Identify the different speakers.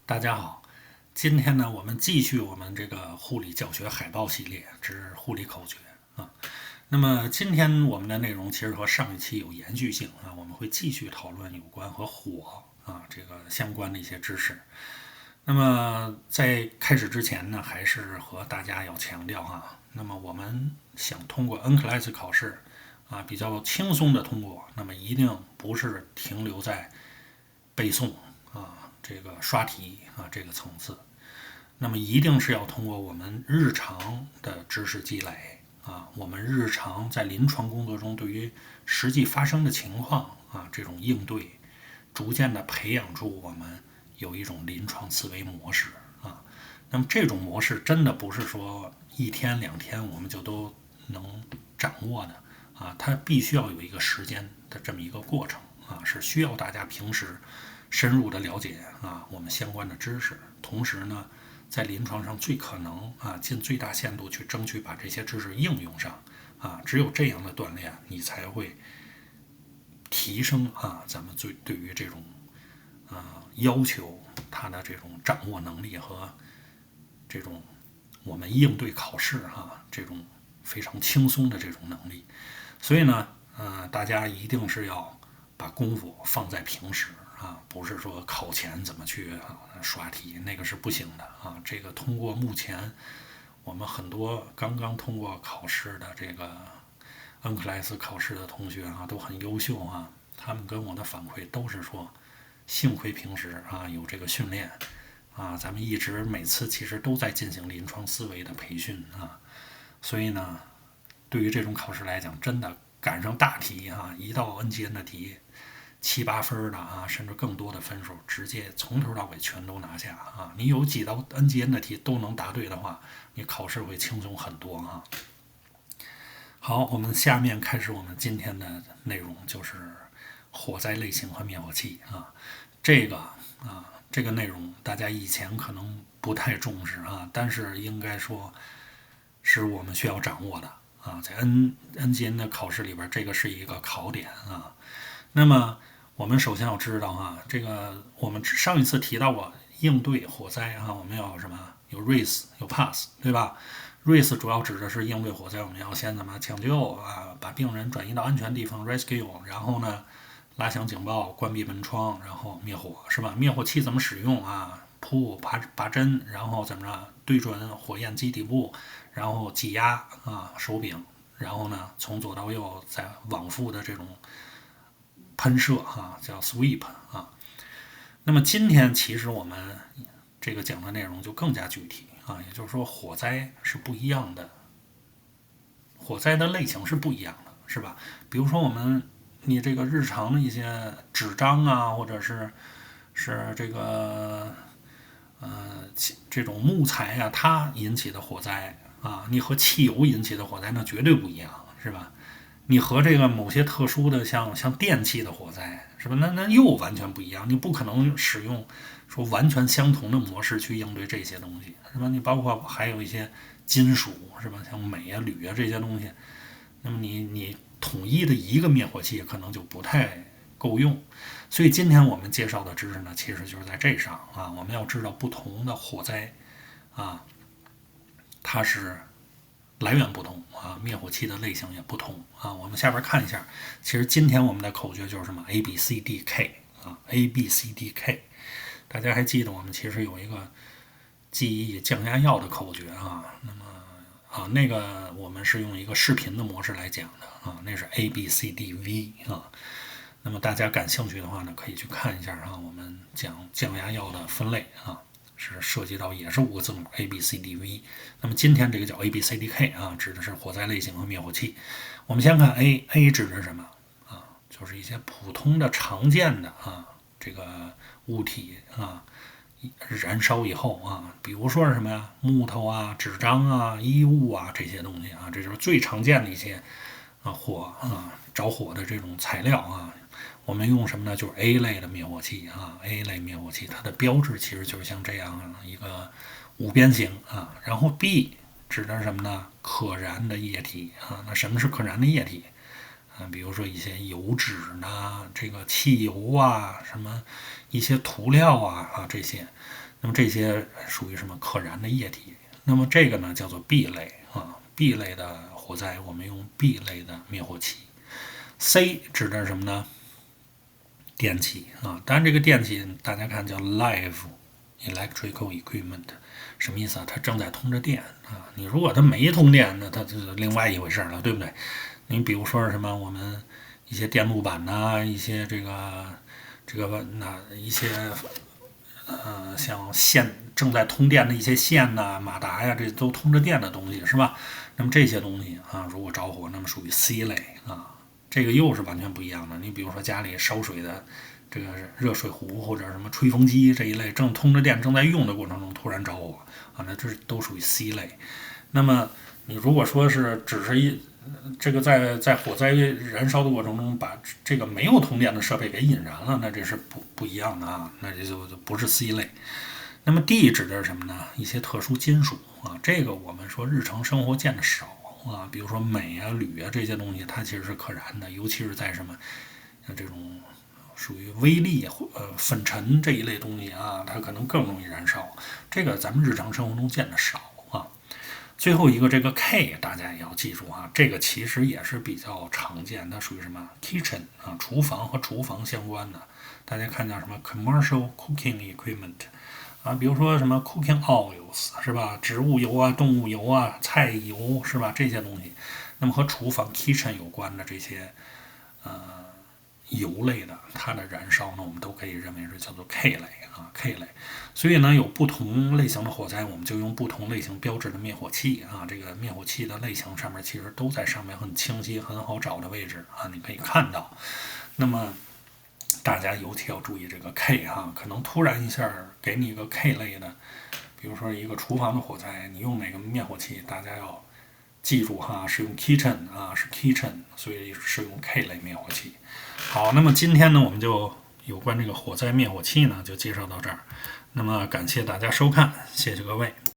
Speaker 1: 大家好，今天呢，我们继续我们这个护理教学海报系列之护理口诀啊。那么今天我们的内容其实和上一期有延续性啊，我们会继续讨论有关和火这个相关的一些知识。那么在开始之前呢，还是和大家要强调那么我们想通过 NCLEX 考试比较轻松的通过，那么一定不是停留在背诵这个刷题这个层次，那么一定是要通过我们日常的知识积累我们日常在临床工作中对于实际发生的情况这种应对，逐渐的培养出我们有一种临床思维模式那么这种模式真的不是说一天两天我们就都能掌握的它必须要有一个时间的这么一个过程是需要大家平时深入的了解我们相关的知识，同时呢，在临床上最可能尽最大限度去争取把这些知识应用上只有这样的锻炼，你才会提升咱们对于这种要求他的这种掌握能力和这种我们应对考试这种非常轻松的这种能力。所以呢，大家一定是要把功夫放在平时不是说考前怎么去刷题，那个是不行的这个通过目前我们很多刚刚通过考试的这个NCLEX 考试的同学都很优秀他们跟我的反馈都是说，幸亏平时有这个训练咱们一直每次其实都在进行临床思维的培训所以呢，对于这种考试来讲，真的赶上大题一道 NGN 的题7、8分的甚至更多的分数，直接从头到尾全都拿下你有几道 NGN 的题都能答对的话，你考试会轻松很多好，我们下面开始我们今天的内容，就是火灾类型和灭火器这个这个内容大家以前可能不太重视但是应该说是我们需要掌握的在 NGN 的考试里边，这个是一个考点那么我们首先要知道这个我们上一次提到过应对火灾我们要什么？有 RACE 有 PASS 对吧？RACE 主要指的是应对火灾，我们要先怎么抢救把病人转移到安全地方 rescue， 然后呢拉响警报，关闭门窗，然后灭火是吧？灭火器怎么使用铺拔针，然后怎么着对准火焰基底部，然后挤压手柄，然后呢从左到右再往复的这种喷射叫 sweep 那么今天其实我们这个讲的内容就更加具体也就是说火灾是不一样的，火灾的类型是不一样的，是吧？比如说你这个日常的一些纸张或者是这个这种木材它引起的火灾你和汽油引起的火灾那绝对不一样，是吧？你和这个某些特殊的像电器的火灾是吧？那又完全不一样，你不可能使用说完全相同的模式去应对这些东西，是吧？你包括还有一些金属是吧，像镁铝这些东西，那么你统一的一个灭火器可能就不太够用。所以今天我们介绍的知识呢，其实就是在这上我们要知道不同的火灾它是来源不同灭火器的类型也不同我们下边看一下，其实今天我们的口诀就是什么 A B C D K A B C D K， 大家还记得我们其实有一个记忆降压药的口诀那么那个我们是用一个视频的模式来讲的那是 A B C D V 那么大家感兴趣的话呢，可以去看一下我们讲降压药的分类是涉及到也是5个字母 A B C D V。那么今天这个叫 A B C D K 指的是火灾类型和灭火器。我们先看 A 指的是什么就是一些普通的常见的这个物体燃烧以后比如说是什么呀，木头纸张衣物这些东西这就是最常见的一些着火的这种材料我们用什么呢？就是 A 类的灭火器A 类灭火器它的标志其实就是像这样一个五边形然后 B 指的是什么呢？可燃的液体那什么是可燃的液体比如说一些油脂这个汽油什么一些涂料这些。那么这些属于什么可燃的液体？那么这个呢叫做 B 类啊，B 类的火灾我们用 B 类的灭火器。C 指的是什么呢？电器啊，当然这个电器大家看叫 live electrical equipment， 什么意思啊？它正在通着电啊。你如果它没通电，那它就是另外一回事了，对不对？你比如说什么我们一些电路板呐、一些一些像线正在通电的一些线呐、马达呀，这都通着电的东西是吧？那么这些东西啊，如果着火，那么属于 C 类啊。这个又是完全不一样的。你比如说家里烧水的这个热水壶或者什么吹风机这一类，正通着电正在用的过程中突然着火啊，那这都属于 C 类。那么你如果说是只是这个在火灾燃烧的过程中把这个没有通电的设备给引燃了，那这是不一样的啊，那这就不是 C 类。那么 D 指的是什么呢？一些特殊金属啊，这个我们说日常生活见的少啊，比如说镁啊、铝啊这些东西，它其实是可燃的，尤其是在什么这种属于微粒粉尘这一类东西啊，它可能更容易燃烧。这个咱们日常生活中见的少啊。最后一个这个 K 大家也要记住啊，这个其实也是比较常见，它属于什么 kitchen 啊，厨房和厨房相关的。大家看叫什么 commercial cooking equipment 啊，比如说什么 cooking oils 是吧？植物油啊、动物油啊、菜油是吧？这些东西，那么和厨房 kitchen 有关的这些油类的，它的燃烧呢，我们都可以认为是叫做 K 类啊 ，K 类。所以呢，有不同类型的火灾，我们就用不同类型标志的灭火器啊。这个灭火器的类型上面其实都在上面很清晰、很好找的位置啊，你可以看到。那么大家尤其要注意这个 K 哈，可能突然一下给你一个 K 类的，比如说一个厨房的火灾，你用哪个灭火器？大家要记住哈，是用 kitchen 啊，是 kitchen， 所以是用 K 类灭火器。好，那么今天呢，我们就有关这个火灾灭火器呢，就介绍到这儿。那么感谢大家收看，谢谢各位。